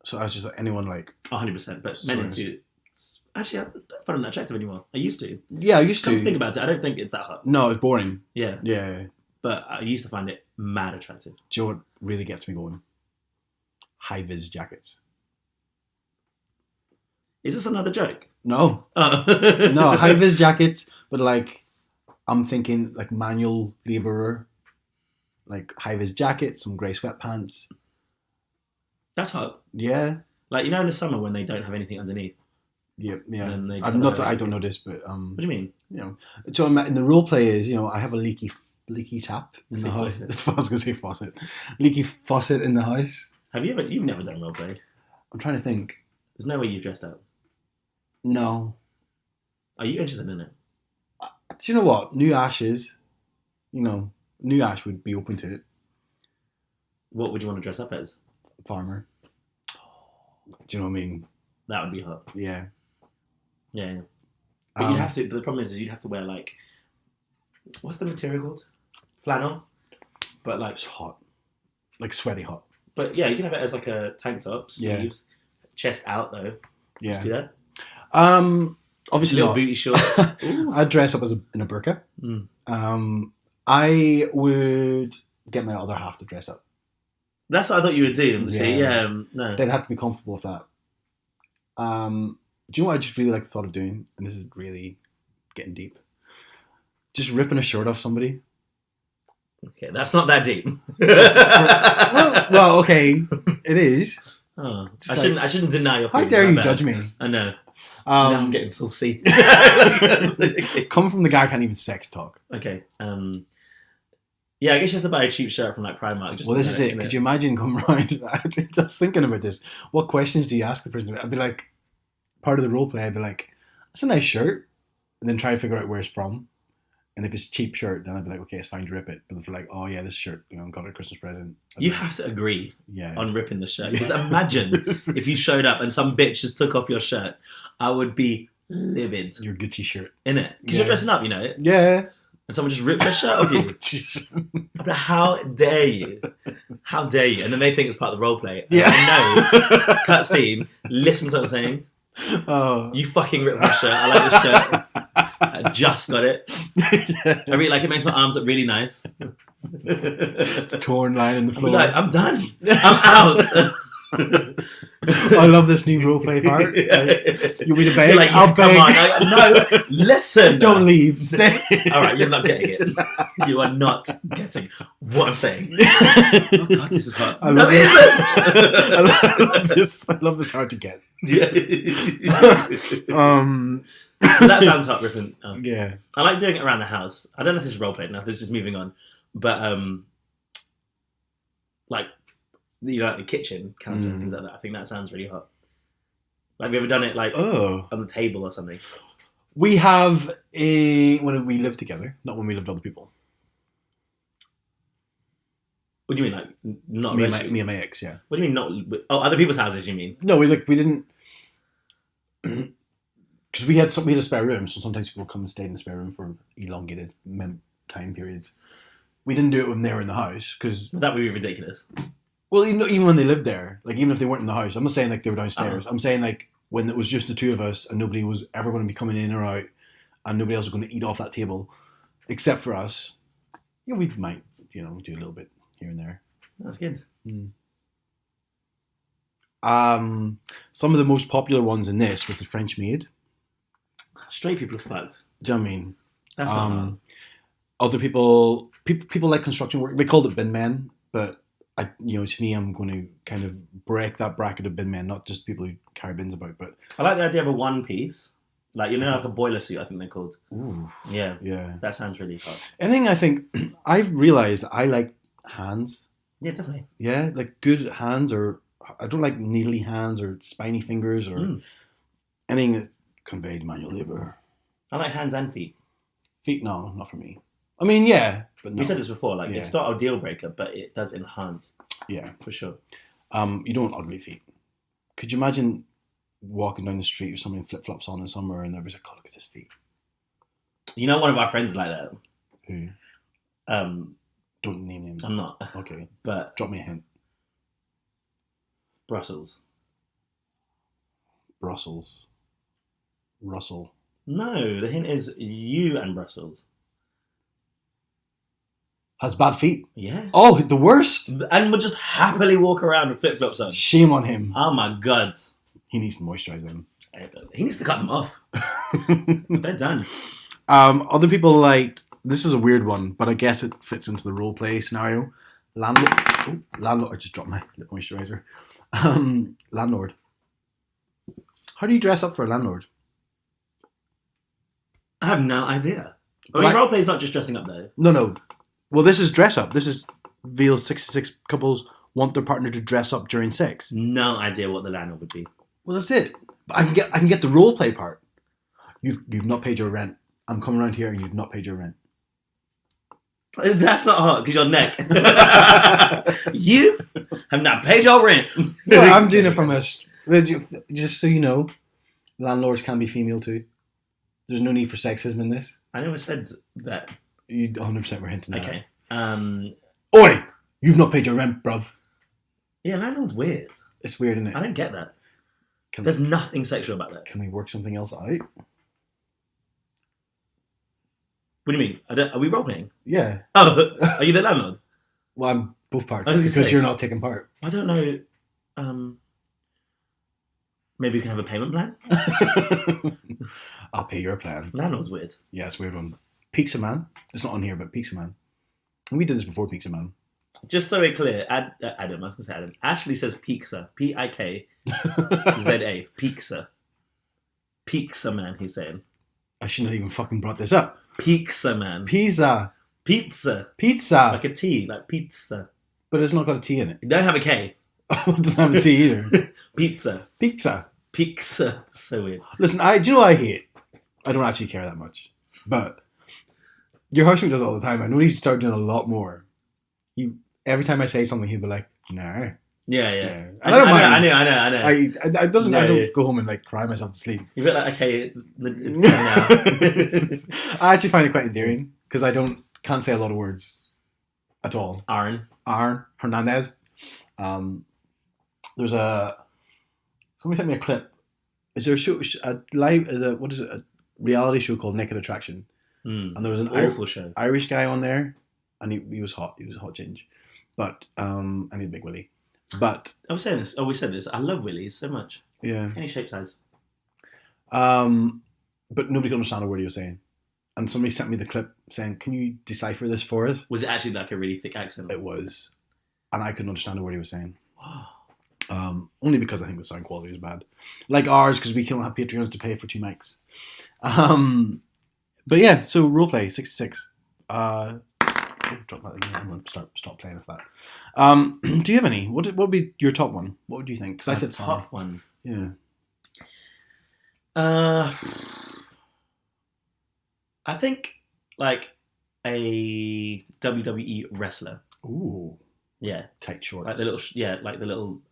so I was just like anyone like 100%. But men in suits, actually, I don't find them that attractive anymore. I used to. Yeah, I used to. Think about it. I don't think it's that hot. No, it's boring. Yeah. Yeah. But I used to find it mad attractive. Do you know what really gets me going? High vis jackets. Is this another joke? No. Oh. No, high vis jackets, but like I'm thinking like manual laborer, like high vis jacket, some grey sweatpants. That's hot. Yeah. Like, you know, in the summer when they don't have anything underneath. Yeah. I don't know this, but what do you mean? You know, so in the role play is, you know, I have a leaky tap in the house. I was gonna say faucet. Leaky faucet in the house. You've never done roleplay? I'm trying to think. There's no way you've dressed up. No. Are you interested in it? Do you know what? New Ashes, you know, New Ash would be open to it. What would you want to dress up as? Farmer. Do you know what I mean? That would be hot. Yeah. Yeah. But you'd have to. But the problem is you'd have to wear like, what's the material called? Flannel. But like, it's hot, like sweaty hot. But yeah, you can have it as like a tank top, sleeves, chest out though. Yeah. Do that. Obviously little not. booty shorts. I'd dress up in a burqa. I would get my other half to dress up. That's what I thought you would do. No. They'd have to be comfortable with that. Do you know what I just really like the thought of doing? And this is really getting deep. Just ripping a shirt off somebody. Okay, that's not that deep. well, okay, it is. Oh, I shouldn't deny your How feelings. dare you judge me? I know. Now I'm getting saucy. Come from the guy who can't even sex talk. Okay. Yeah, I guess you have to buy a cheap shirt from like Primark. Well, this is it. Could you imagine coming around? I was thinking about this. What questions do you ask the person? I'd be like, part of the role play, I'd be like, that's a nice shirt. And then try to figure out where it's from. And if it's a cheap shirt, then I'd be like, okay, it's fine to rip it. But if they're like, oh yeah, this shirt, you know, got it a Christmas present. You have to agree on ripping the shirt. Because Yeah. imagine if you showed up and some bitch just took off your shirt. I would be livid. Your Gucci shirt. Innit? Because you're dressing up, you know? Yeah. And someone just ripped your shirt off you. I'd be like, how dare you? How dare you? And then they think it's part of the role play. And I know, cut scene, listen to what I'm saying. Oh. You fucking ripped my shirt. I like this shirt. I just got it. I really like it. Makes my arms look really nice. Torn line in the I'll be floor. like, I'm done. I'm out. I love this new roleplay part. You want me to beg? You're like, I'll come beg. on. No, listen. Don't leave. Stay. All right, you're not getting it. You are not getting what I'm saying. Oh God, this is hard. I love it isn't. I love this. I love this hard to get. Yeah. That sounds hot, Rippin. Yeah. I like doing it around the house. I don't know if this is roleplay now. This is moving on, but like like the kitchen counter and things like that. I think that sounds really hot. Like, have you ever done it like on the table or something? We have when we lived together, not when we lived with other people. What do you mean, like not me and my ex? Yeah. What do you mean not? Oh, other people's houses? You mean? No, we didn't. Because we had a spare room, so sometimes people come and stay in the spare room for elongated time periods. We didn't do it when they were in the house because that would be ridiculous. Well, even when they lived there, like even if they weren't in the house, I'm not saying like they were downstairs. I'm saying like when it was just the two of us and nobody was ever going to be coming in or out, and nobody else was going to eat off that table, except for us. We might do a little bit here and there. That's good. Some of the most popular ones in this was the French maid. Straight people are fucked. Do you know what I mean? That's not hard. Other people like construction work. They called it bin men, but to me, I'm going to kind of break that bracket of bin men, not just people who carry bins about. But I like the idea of a one piece, like like a boiler suit. I think they're called. Ooh, yeah. That sounds really hot. I think I've realised that I like hands. Yeah, definitely. Yeah, like good hands, or I don't like needly hands or spiny fingers or anything that conveys manual labour. I like hands and feet. Feet, no, not for me. I mean, yeah, but no. You said this before, like it's not a deal breaker, but it does enhance. Yeah, for sure. You don't want ugly feet. Could you imagine walking down the street with somebody in flip flops on in summer and everybody's like, "Oh, look at his feet." One of our friends is like that. Who? Don't name names. I'm not. Okay, but drop me a hint. Brussels. Russell. No, the hint is you and Brussels. Has bad feet. Yeah. Oh, the worst. And would just happily walk around with flip flops on. Shame on him. Oh my God. He needs to moisturise them. He needs to cut them off. They're done. Other people liked. This is a weird one, but I guess it fits into the role play scenario. Landlord. I just dropped my lip moisturiser. Landlord. How do you dress up for a landlord? I have no idea. Role play is not just dressing up though. No. Well, this is dress up. This is Veal's 66 couples want their partner to dress up during sex. No idea what the landlord would be. Well, that's it. But I can get the role play part. You've not paid your rent. I'm coming around here and you've not paid your rent. That's not hard because your neck. You have not paid your rent. No, I'm doing it from just so you know, landlords can be female too. There's no need for sexism in this. I never said that. You 100% were hinting at it. Okay. Oi! You've not paid your rent, bruv. Yeah, landlord's weird. It's weird, isn't it? I don't get that. There's nothing sexual about that. Can we work something else out? What do you mean? Are we role playing? Yeah. Oh, are you the landlord? Well, I'm both parts because you're not taking part. I don't know. Maybe we can have a payment plan? I'll pay your plan. Landlord's weird. Yeah, it's a weird one. Pizza Man. It's not on here, but Pizza Man. And we did this before, Pizza Man. Just so we're clear, Adam, I was going to say Adam. Ashley says pizza. Pikza. Pizza. Pizza Man, he's saying. I shouldn't have even fucking brought this up. Pizza Man. Pizza. Pizza. Pizza. Like a T, like pizza. But it's not got a T in it. You don't have a K. It doesn't have a T either. Pizza. Pizza. Pizza. So weird. Listen, do you know what I hate? I don't actually care that much. But your husband does it all the time. I know he's started doing a lot more. Every time I say something, he'll be like, "No." Yeah. I don't mind. I know. I don't go home and like cry myself to sleep. You're a bit like, okay, it's done now. I actually find it quite endearing because I can't say a lot of words at all. Aaron Hernandez. There's somebody sent me a clip. Is there a show, what is it? A reality show called Naked Attraction, and there was an awful show. Irish guy on there, and he was hot. He was a hot ginge, but and he had a big willy. But I was saying this. Oh, we said this. I love willies so much. Yeah. Any shape, size. But nobody could understand a word he was saying. And somebody sent me the clip saying, "Can you decipher this for us?" Was it actually like a really thick accent? It was, and I couldn't understand a word he was saying. Wow. Only because I think the sound quality was bad, like ours, because we can't have Patreons to pay for 2 mics. But yeah, so roleplay 66. Drop that again. I'm going to stop playing with that. Do you have any? What would be your top one? What would you think? Because I said top one. Yeah. I think like a WWE wrestler. Ooh. Yeah. Tight shorts. Like the little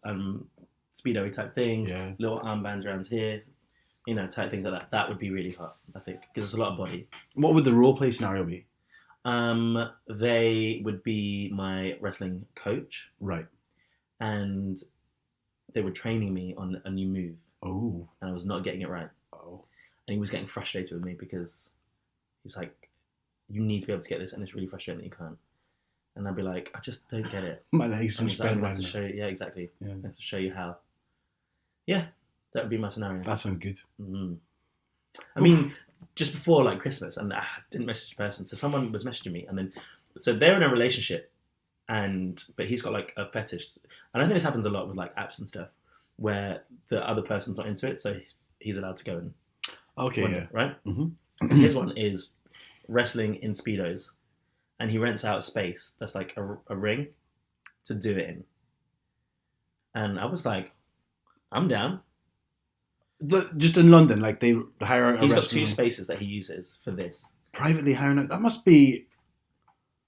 speedo type things. Yeah. Little armbands around here. Type things like that. That would be really hot, I think, because it's a lot of body. What would the role play scenario be? They would be my wrestling coach. Right. And they were training me on a new move. Oh. And I was not getting it right. Oh. And he was getting frustrated with me because he's like, you need to be able to get this, and it's really frustrating that you can't. And I'd be like, I just don't get it. My legs don't spread right. Yeah, exactly. Yeah. I have to show you how. Yeah, that would be my scenario. That sounds good. Mm-hmm. I mean, just before like Christmas, and I didn't message the person, so someone was messaging me, and then so they're in a relationship, but he's got like a fetish, and I think this happens a lot with like apps and stuff, where the other person's not into it, so he's allowed to go and right. Mm-hmm. His one is wrestling in speedos, and he rents out a space that's like a ring to do it in, and I was like, I'm down. Just in London, like they hire. He's got 2 spaces that he uses for this. Privately hiring out. That must be.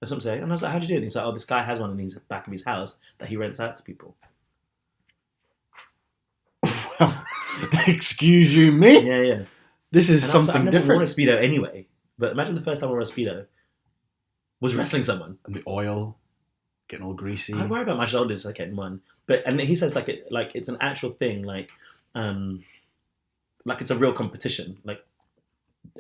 That's what I'm saying. And I was like, how'd you do it? And he's like, oh, this guy has one in the back of his house that he rents out to people. Well, excuse you, me? Yeah. This is and something I never different. worn a Speedo anyway. But imagine the first time I wore a Speedo was wrestling someone. And the oil getting all greasy. I worry about my shoulders like getting one. And he says like it's an actual thing, like it's a real competition, like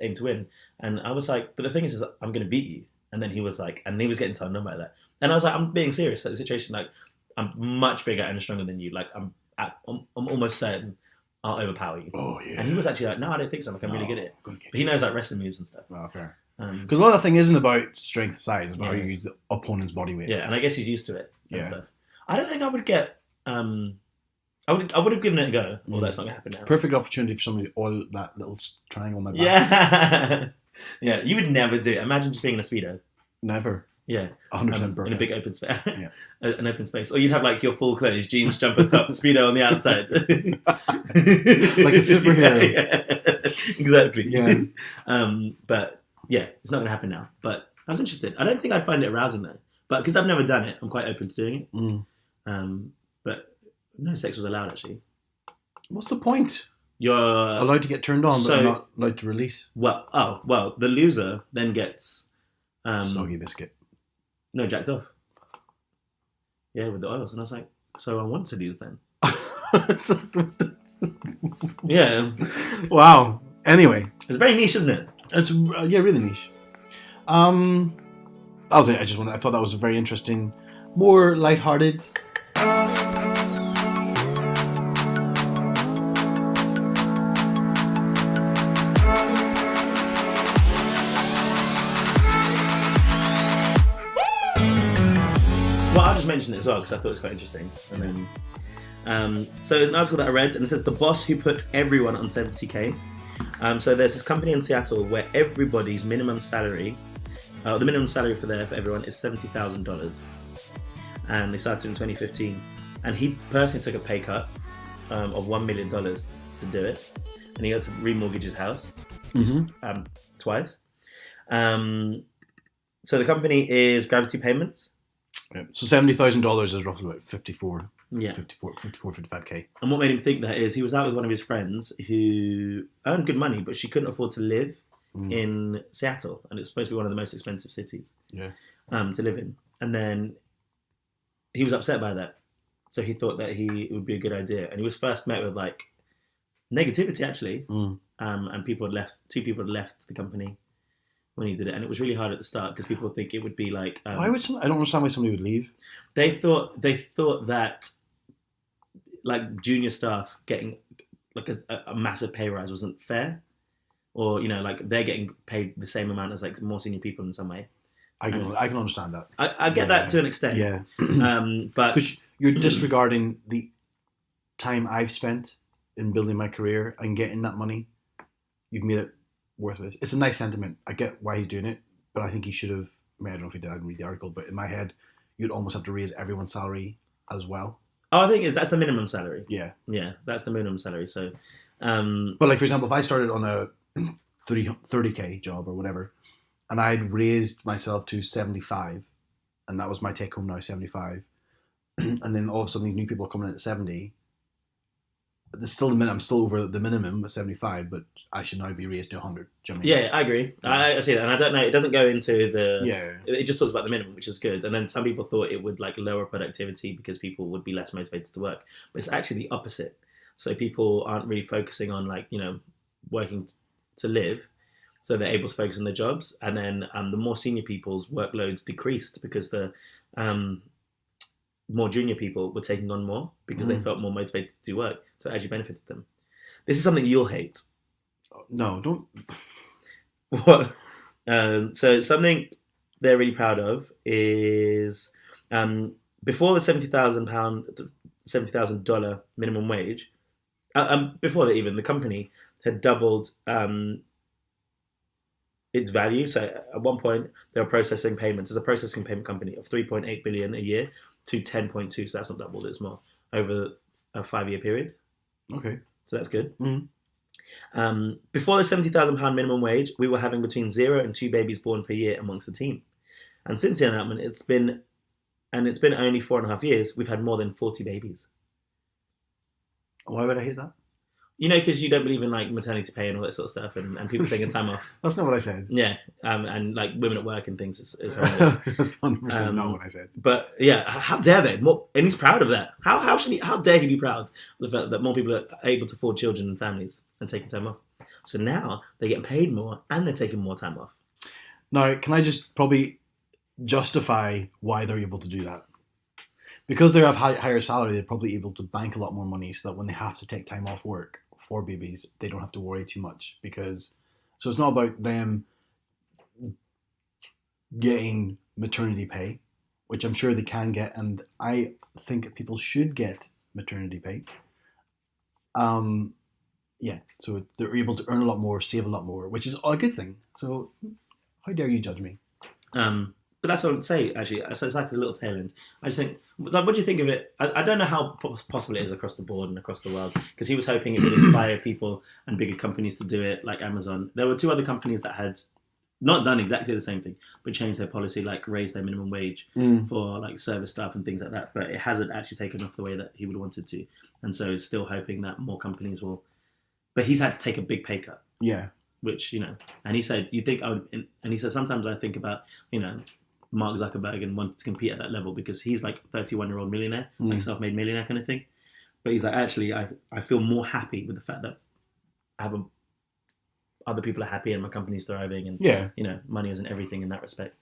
aim to win. And I was like, but the thing is I'm going to beat you. And then he was like, and he was getting turned on by that. And I was like, I'm being serious at the situation. Like, I'm much bigger and stronger than you. Like, I'm almost certain I'll overpower you. Oh, yeah. And he was actually like, no, I don't think so. Like, I'm really good at it. But he knows like wrestling moves and stuff. Oh, fair. Because a lot of the thing isn't about strength size, it's about how you use the opponent's body weight. Yeah, and I guess he's used to it and Yeah. stuff. I don't think I would get... I would have given it a go. Well, that's not going to happen now. Perfect opportunity for somebody to oil that little triangle on my back. Yeah. Yeah, you would never do it. Imagine just being in a Speedo. Never. Yeah. 100% burn. In a big open space. Yeah. An open space. Or you'd have like your full clothes, jeans, jumper top, Speedo on the outside. Like a superhero. Yeah. Exactly. Yeah. But yeah, it's not going to happen now. But I was interested. I don't think I'd find it arousing though. But because I've never done it, I'm quite open to doing it. But no sex was allowed actually. What's the point? You're allowed to get turned on, but not allowed to release. Well, the loser then gets soggy biscuit. No, jacked off. Yeah, with the oils, and I was like, so I want to lose then. Yeah. Wow. Anyway, it's very niche, isn't it? It's really niche. That was it. I thought that was a very interesting, more lighthearted. Well, I'll just mention it as well because I thought it was quite interesting. And then, so there's an article that I read and it says the boss who put everyone on 70k. So there's this company in Seattle where everybody's minimum salary, the minimum salary for everyone is $70,000, and they started in 2015. And he personally took a pay cut of $1 million to do it, and he had to remortgage his house twice. So the company is Gravity Payments. Yeah. So $70,000 is roughly about 54. Yeah. 55k. And what made him think that is he was out with one of his friends who earned good money, but she couldn't afford to live in Seattle. And it's supposed to be one of the most expensive cities to live in. And then he was upset by that. So he thought that it would be a good idea. And he was first met with like negativity actually. And people had left. 2 people had left the company when he did it, and it was really hard at the start because people think it would be like. Why would I don't understand why somebody would leave. They thought that like junior staff getting like a massive pay rise wasn't fair, or like they're getting paid the same amount as like more senior people in some way. I can understand that. I get that to an extent. Yeah. But because you're disregarding the time I've spent in building my career and getting that money. You've made it worthless. It's a nice sentiment. I get why he's doing it, but I think he should have. I don't know if he did. I didn't read the article, but in my head, you'd almost have to raise everyone's salary as well. Oh, I think that's the minimum salary. Yeah, that's the minimum salary. So, but like for example, if I started on a 30K job or whatever, and I'd raised myself to 75, and that was my take home now, 75, and then all of a sudden these new people are coming in at 70. There's still I'm still over the minimum at 75, but I should now be raised to 100. Do you know what I mean? Yeah, I agree. I see that, and I don't know. It doesn't go into the. Yeah. It just talks about the minimum, which is good. And then some people thought it would like lower productivity because people would be less motivated to work, but it's actually the opposite. So people aren't really focusing on like working to live, so they're able to focus on their jobs. And then the more senior people's workloads decreased because the more junior people were taking on more because they felt more motivated to do work. So it actually benefited them. This is something you'll hate. No, don't. What? So something they're really proud of is before the $70,000 minimum wage. Before that, even the company had doubled its value. So at one point, they were processing payments as a processing payment company of $3.8 billion a year to 10.2. So that's not doubled; it's more over a 5-year period. Okay, so that's good. Mm-hmm. Before the £70,000 minimum wage, we were having between 0 and 2 babies born per year amongst the team. And since the announcement, it's been only 4.5 years, we've had more than 40 babies. Why would I hate that? Because you don't believe in like maternity pay and all that sort of stuff, and people taking time off. That's not what I said. Yeah, and like women at work and things is horrendous. That's 100% not what I said. But yeah, how dare they? And he's proud of that. How dare he be proud of the fact that more people are able to afford children and families and taking time off? So now they're getting paid more and they're taking more time off. Now, can I just probably justify why they're able to do that? Because they have higher salary, they're probably able to bank a lot more money so that when they have to take time off work for babies, they don't have to worry too much. So it's not about them getting maternity pay, which I'm sure they can get, and I think people should get maternity pay. So they're able to earn a lot more, save a lot more, which is a good thing. So how dare you judge me? But that's what I would say, actually. So it's like a little tail end. I just think, like, what do you think of it? I don't know how possible it is across the board and across the world, because he was hoping it would inspire people and bigger companies to do it, like Amazon. There were 2 other companies that had not done exactly the same thing, but changed their policy, like raise their minimum wage for like service staff and things like that. But it hasn't actually taken off the way that he would have wanted to. And so he's still hoping that more companies will. But he's had to take a big pay cut. Yeah. Which, and he said, and he said, sometimes I think about, Mark Zuckerberg and wanted to compete at that level because he's like 31-year-old millionaire, like self-made millionaire kind of thing. But he's like, actually, I feel more happy with the fact that other people are happy and my company's thriving and money isn't everything in that respect.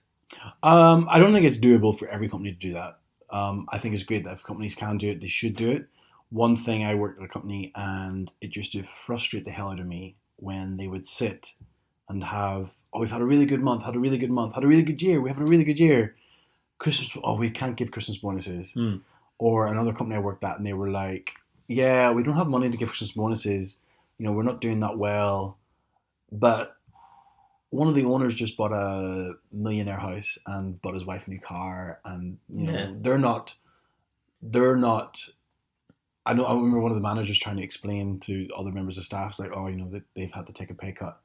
I don't think it's doable for every company to do that. I think it's great that if companies can do it, they should do it. One thing, I worked at a company and it used to frustrate the hell out of me when they would sit and have, we've had a really good month, had a really good month, had a really good year, we're having a really good year. Christmas, we can't give Christmas bonuses. Or another company I worked at and they were like, yeah, we don't have money to give Christmas bonuses. We're not doing that well. But one of the owners just bought a millionaire house and bought his wife a new car, and they're not. I remember one of the managers trying to explain to other members of staff, like, that they've had to take a pay cut,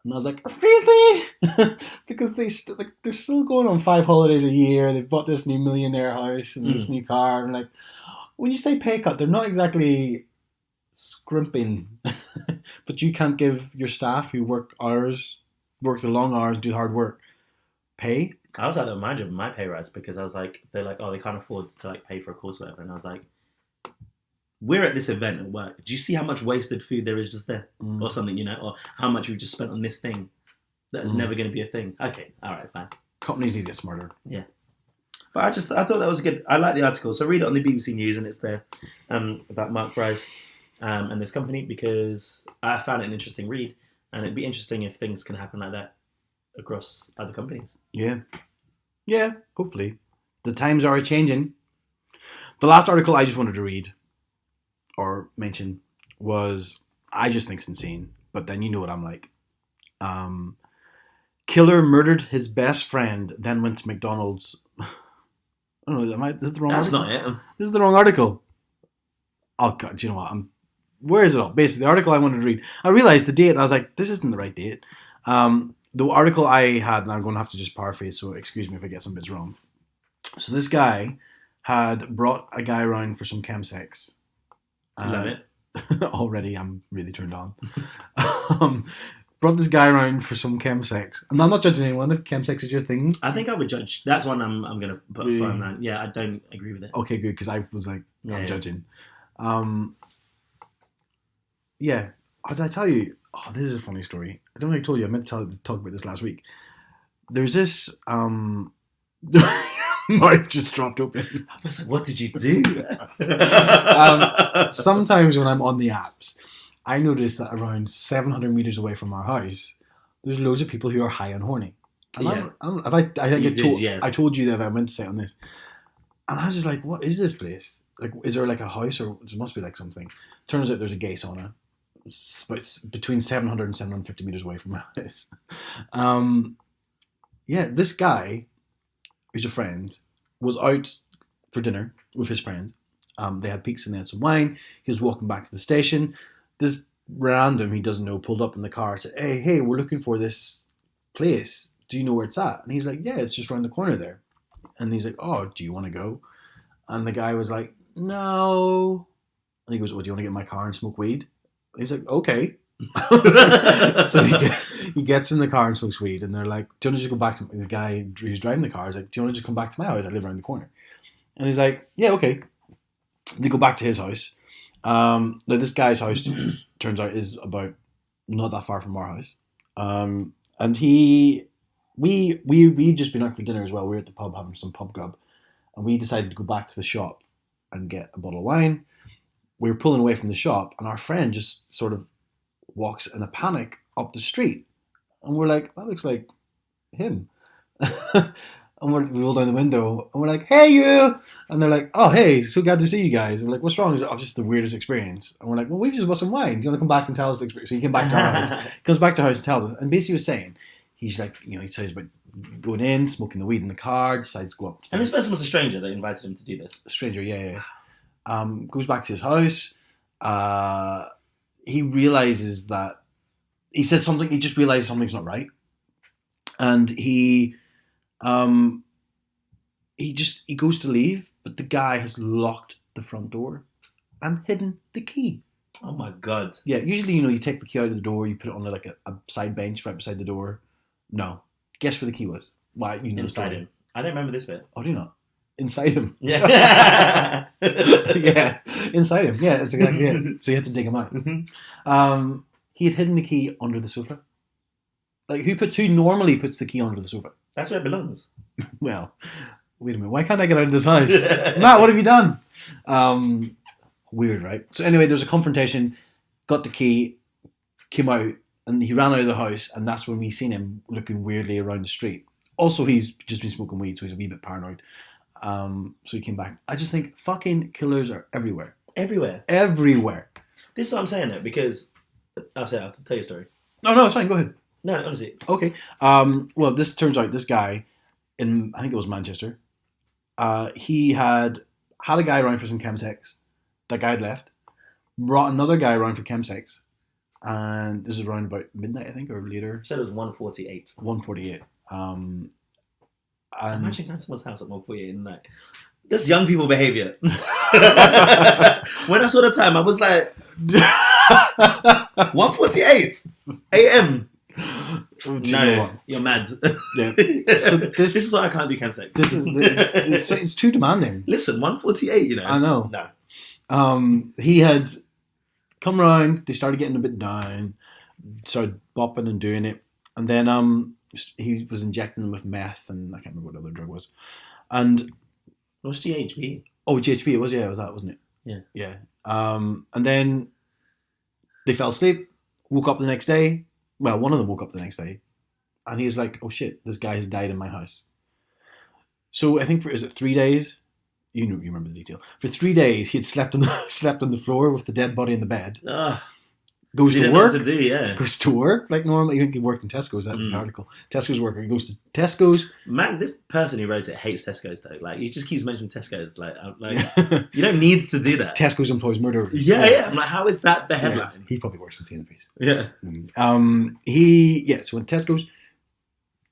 and I was like, really? Because they're still going on 5 holidays a year. They've bought this new millionaire house and this new car. I'm like, when you say pay cut, they're not exactly scrimping, but you can't give your staff who work the long hours, do hard work, pay. I was like, imagine my pay rise, because I was like, they're like, oh, they can't afford to like pay for a course or whatever, and I was like, we're at this event at work. Do you see how much wasted food there is just there? Or something, or how much we've just spent on this thing that is never going to be a thing? Okay, all right, fine. Companies need to get smarter. Yeah. But I thought that was good. I like the article. So read it on the BBC News, and it's there about Mark Price and this company, because I found it an interesting read, and it'd be interesting if things can happen like that across other companies. Yeah. Yeah, hopefully. The times are changing. The last article I just wanted to read or mention was, I just think it's insane, but then you know what I'm like. Killer murdered his best friend, then went to McDonald's. I don't know, this is the wrong That's article. not it. This is the wrong article. Oh God, do you know what? Where is it all? Basically, the article I wanted to read. I realized the date, and I was like, this isn't the right date. The article I had, and I'm going to have to just paraphrase, so excuse me if I get some bits wrong. So this guy had brought a guy around for some chemsex. Love it. Already, I'm really turned on. Brought this guy around for some chemsex. And I'm not judging anyone if chemsex is your thing. I think I would judge. That's one I'm going to put a firm line. Yeah, I don't agree with it. Okay, good, because I was like, I'm judging. Yeah. Did I tell you? Oh, this is a funny story. I don't know if I told you. I meant to talk about this last week. There's this... Mouth just dropped open. I was like, what did you do? Sometimes when I'm on the apps, I notice that around 700 meters away from our house, there's loads of people who are high and horny. And I told you that I meant to say on this. And I was just like, what is this place? Like, is there like a house, or there must be like something? Turns out there's a gay sauna. It's between 700 and 750 meters away from my house. This guy, who's a friend, was out for dinner with his friend. They had peaks and they had some wine. He was walking back to the station. This random he doesn't know pulled up in the car, said, hey, we're looking for this place. Do you know where it's at? And he's like, yeah, it's just around the corner there. And he's like, oh, do you want to go? And the guy was like, no. And he goes, well, do you want to get in my car and smoke weed? And he's like, okay. So he gets in the car and smokes weed, and they're like, do you want to just go back to the guy who's driving the car? Is like, do you want to just come back to my house? I live around the corner. And he's like, yeah, okay. They go back to his house. Now this guy's house turns out is about not that far from our house. And we'd just been out for dinner as well. We were at the pub having some pub grub, and we decided to go back to the shop and get a bottle of wine. We were pulling away from the shop, and our friend just sort of walks in a panic up the street, and we're like, that looks like him. And we roll down the window, and we're like, hey, you! And they're like, oh, hey, so glad to see you guys. And we're like, what's wrong? He's like, oh, just the weirdest experience. And we're like, well, we've just bought some wine. Do you want to come back and tell us the experience? So he came back to our house. Comes back to our house and tells us. And basically he was saying, he's like, he says about going in, smoking the weed in the car, decides to go up. And this person was a stranger that invited him to do this. A stranger, yeah. Goes back to his house. He realizes that, he says something, he just realizes something's not right. And he goes to leave, but the guy has locked the front door and hidden the key. Oh my God. Yeah, usually, you take the key out of the door, you put it on like a side bench right beside the door. No. Guess where the key was? Why? Inside him. I don't remember this bit. Oh, do you not? Inside him. Yeah. Yeah. Inside him. Yeah, that's exactly it. So you had to dig him out. He had hidden the key under the sofa. Like, who normally puts the key under the sofa? That's where it belongs. Well, wait a minute. Why can't I get out of this house? Matt, what have you done? Weird, right? So anyway, there was a confrontation. Got the key. Came out. And he ran out of the house. And that's when we seen him looking weirdly around the street. Also, he's just been smoking weed, so he's a wee bit paranoid. So he came back. I just think fucking killers are everywhere. Everywhere. This is what I'm saying, though, because... I'll tell you a story. No, it's fine. Go ahead. No, honestly. Okay. Well, this turns out this guy in, I think it was Manchester, he had a guy around for some chemsex. That guy had left. Brought another guy around for chemsex. And this is around about midnight, I think, or later. Said it was 1:48. 1:48. Imagine going to someone's house at 1:48 in the night. That's young people behaviour. When I saw the time, I was like, 1:48 a.m. No, you're mad. Yeah. So this is why I can't do chemsex. It's too demanding. Listen, 1:48. I know. No. He had come around. They started getting a bit down. Started bopping and doing it, and then he was injecting them with meth, and I can't remember what other drug was. And What's GHB? oh, GHB it was. Yeah, it was that, wasn't it? Yeah. Yeah. And then they fell asleep. Woke up the next day. Well, one of them woke up the next day, and he was like, "Oh shit, this guy has died in my house." So I think is it 3 days? You remember the detail. For 3 days, he had slept on the floor with the dead body in the bed. Goes to work. To do, yeah. Goes to work like normally. He worked in Tesco's. That was the article. Tesco's worker. He goes to Tesco's. Man, this person who wrote it hates Tesco's though. Like, he just keeps mentioning Tesco's. Like you don't need to do that. Tesco's employs murderers. Yeah. I'm like, how is that the headline? Yeah. He probably works in CNPs. Yeah. So in Tesco's,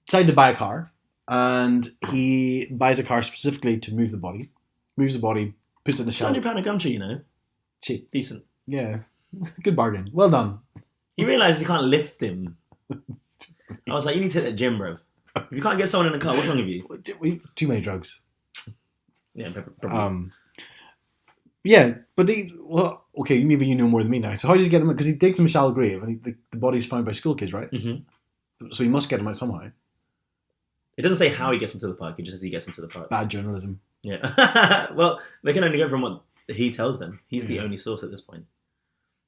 decided to buy a car, and he buys a car specifically to move the body. Moves the body, puts it in the shelf. £200 a Gumtree, you know. Cheap. Decent. Yeah. Good bargain. Well done. He realised he can't lift him. I was like, you need to hit the gym, bro. If you can't get someone in the car, what's wrong with you? Too many drugs. Yeah, probably. Yeah, but okay, maybe you know more than me now. So how does he get him out? Because he digs him a shallow grave, and the body's found by school kids, right? Mm-hmm. So he must get him out somehow. It doesn't say how he gets him to the park, it just says he gets him to the park. Bad journalism. Yeah. Well, they can only go from what he tells them. He's the only source at this point.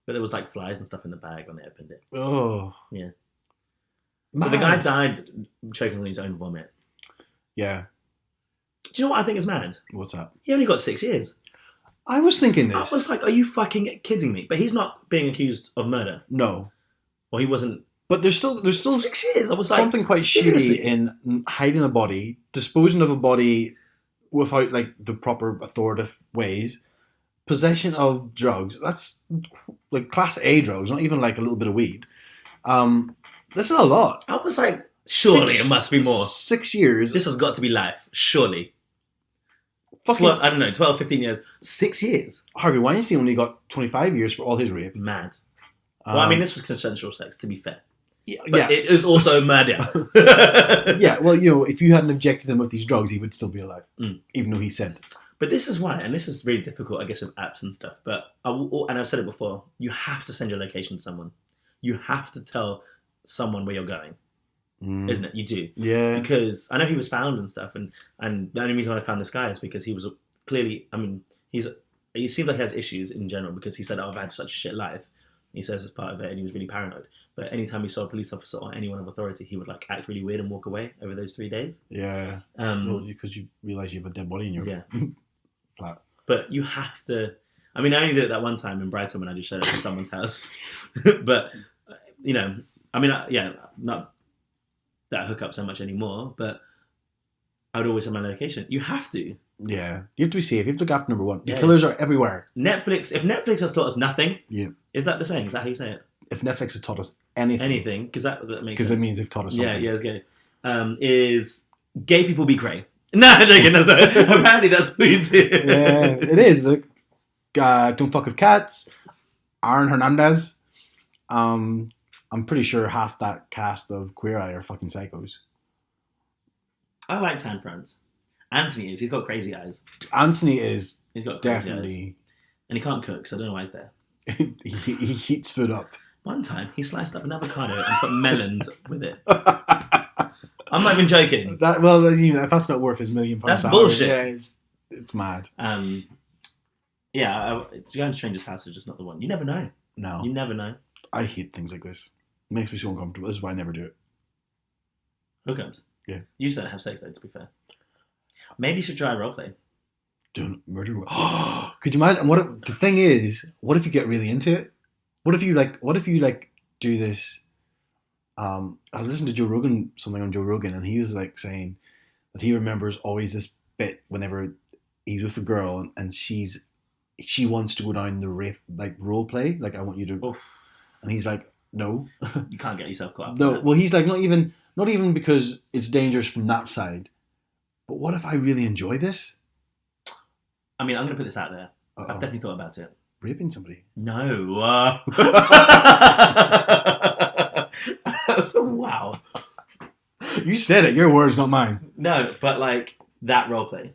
But there was like flies and stuff in the bag when they opened it. Oh. Yeah. Mad. So the guy died choking on his own vomit. Yeah. Do you know what I think is mad? What's that? He only got 6 years. I was thinking this. I was like, are you fucking kidding me? But he's not being accused of murder. No. Well, he wasn't. But there's still 6 years. I was like, something quite seriously? shitty in hiding a body, disposing of a body without like the proper authoritative ways, possession of drugs. That's like class A drugs, not even like a little bit of weed. That's not a lot. I was like, surely it must be more. 6 years. This has got to be life. Surely. Fucking 12, I don't know, 12, 15 years. 6 years. Harvey Weinstein only got 25 years for all his rape. Mad. Well, I mean, this was consensual sex, to be fair. Yeah. But it is also murder. Yeah, well, if you hadn't injected him with these drugs, he would still be alive, even though he said. But this is why, and this is really difficult, I guess, with apps and stuff. But and I've said it before, you have to send your location to someone. You have to tell someone where you're going, isn't it? You do, yeah. Because I know he was found and stuff, and the only reason I found this guy is because he was clearly. I mean, he seems like he has issues in general because he said, "Oh, I've had such a shit life." He says as part of it, and he was really paranoid. But anytime he saw a police officer or anyone of authority, he would like act really weird and walk away over those 3 days. Yeah. Well, because you realise you have a dead body in your flat. But you have to. I mean, I only did it that one time in Brighton when I just showed up to someone's house. But I mean, not that I hook up so much anymore. But I would always have my location. You have to. Yeah, you have to be safe. You have to look after number one. The Yeah. killers are everywhere. Netflix. If Netflix has taught us nothing, Yeah. Is that the saying? Is that how you say it? If Netflix has taught us anything, Because that makes sense. because that means they've taught us something. Yeah, it's gay. Is gay people be grey? No, I'm joking. That's not, apparently that's what you do. Yeah, it is. Look, Don't Fuck With Cats, Aaron Hernandez. I'm pretty sure half that cast of Queer Eye are fucking psychos. I like Tan France. Anthony is. He's got crazy eyes. Anthony is He's got crazy eyes. definitely. And he can't cook, so I don't know why he's there. he heats food up. One time, he sliced up an avocado and put melons with it. I'm not even joking. If that's not worth his £1 million That's salary, bullshit. Yeah, it's mad. Going to stranger's house is just not the one. You never know. No, You never know. I hate things like this. It makes me so uncomfortable. This is why I never do it. Hookups. Yeah. You just don't have sex though, to be fair. Maybe you should try roleplay. Doing murder. Could you imagine? The thing is, what if you get really into it? What if you do this? I was listening to something on Joe Rogan, and he was like saying that he remembers always this bit whenever he's with a girl and she wants to go down the rape role play. Like, I want you to, and he's like, no, You can't get yourself caught up. no. Well, he's like, not even because it's dangerous from that side. But what if I really enjoy this? I mean, I'm going to put this out there. Uh-oh. I've definitely thought about it. Raping somebody? No. So, wow. You said it. Your words, not mine. No, but like that roleplay.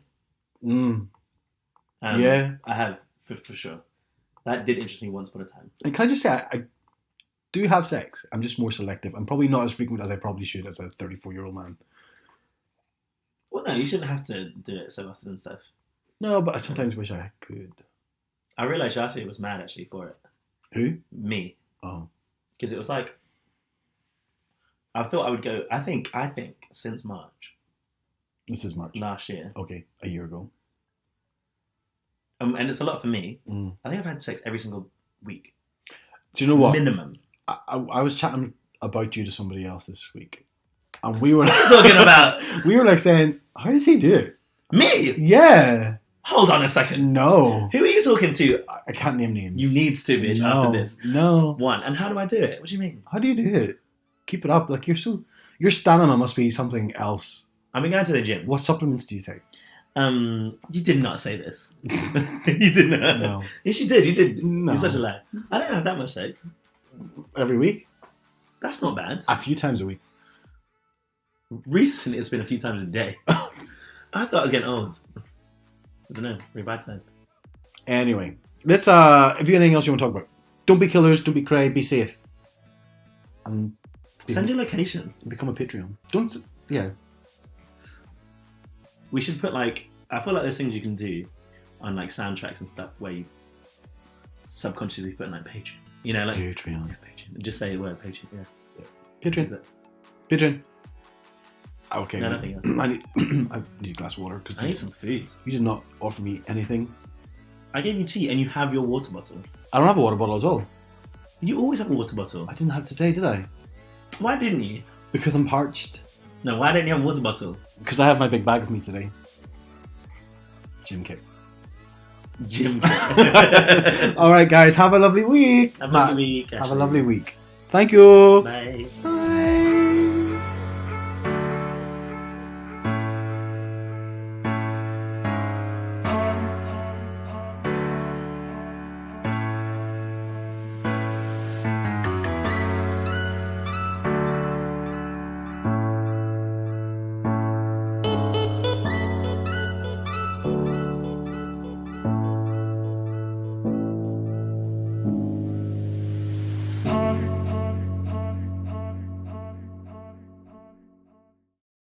Yeah. I have For sure. That did interest me once upon a time. And can I just say, I do have sex. I'm just more selective. I'm probably not as frequent as I probably should as a 34-year-old man. Well, no, you shouldn't have to do it so often and stuff. No, but I sometimes wish I could. I realised Yasi was mad actually for it. Who? Me. Oh. Because it was like, I thought I would go, I think since March. This is March. Last year. Okay, a year ago. And it's a lot for me. Mm. I think I've had sex every single week. Do you know what? Minimum. I was chatting about you to somebody else this week. And we were What are you talking about? We were like saying, how does he do it? Me? Yeah. Hold on a second. No. Who are you talking to? I can't name names. You need to, bitch, after this. No. One. And how do I do it? What do you mean? How do you do it? Keep it up. Like your stamina must be something else. I've been going to the gym. What supplements do you take? You did not say this. You did not. No. Yes, you did. You did. No. You're such a liar. I don't have that much sex. Every week? That's not bad. A few times a week. Recently, it's been a few times a day. I thought I was getting old. I don't know. Revitalized. Anyway, let's. If you have anything else you want to talk about, don't be killers. Don't be cray. Be safe. And send your location. Become a Patreon. Don't. Yeah. We should put I feel like there's things you can do on soundtracks and stuff where you subconsciously put Patreon. You know, Patreon. Yeah, Patreon. Just say the word Patreon. Yeah. Patreon. Patreon. Okay. No, nothing else. I need a glass of water because I need some food. You did not offer me anything. I gave you tea and you have your water bottle. I don't have a water bottle at all. You always have a water bottle. I didn't have today, did I? Why didn't you? Because I'm parched. No, why didn't you have a water bottle? Because I have my big bag with me today. Gym kit. All right, guys. Have a lovely week. Have a lovely week. Have a lovely week. Thank you. Bye. Bye.